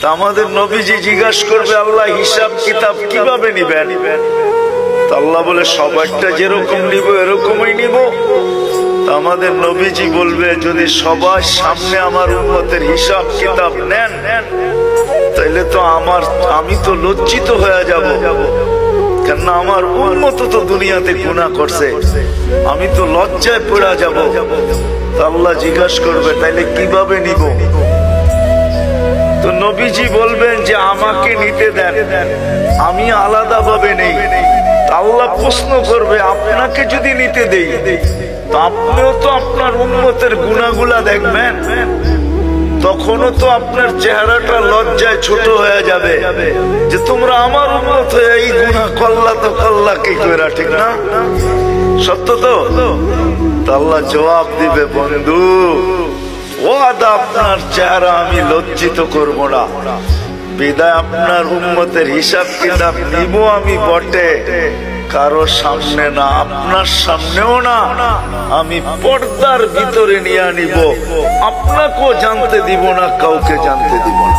তা আমাদের নবীজি জিজ্ঞাসা করবে, আল্লাহ হিসাব কিতাব কিভাবে নিবেন? তা আল্লাহ বলে, সবারটা যেরকম নিব এরকমই নিব। তা আমাদের নবীজি বলবে, যদি সবার সামনে আমার উম্মতের হিসাব কিতাব নেন তাইলে তো আমি তো লজ্জিত হয়ে যাব, কেননা আমার উম্মত তো দুনিয়াতে গুনাহ করছে, আমি তো লজ্জায় পড়ে যাব। তা আল্লাহ জিজ্ঞাসা করবে, তাইলে কিভাবে নিব? তো নবীজি বলবেন যে আমাকে নিতে দেন, আমি আলাদা ভাবে নেই। আল্লাহ প্রশ্ন করবে, আপনাকে যদি নিতে দেই তো আপনিও তো আপনার উম্মতের গুনাহগুলা দেখবেন, তখনও তো আপনার চেহারাটা লজ্জায় ছোট হয়ে যাবে যে তোমরা আমার উম্মত হয়ে এই গুনাহ করলা, তো করলা কি কইরা, ঠিক না? সত্য তো? আল্লাহ জবাব দিবে, বন্ধু ওয়াদা, আপনার চেহারা আমি লজ্জিত করব না, বিদায় আপনার উম্মতের হিসাব কিতাব নিব আমি বটে, কারো সামনে না, আপনার সামনেও না, আমি পর্দার ভিতরে নিয়ে নিব, আপনাকেও জানতে দিব না, কাউকে জানতে দিব না।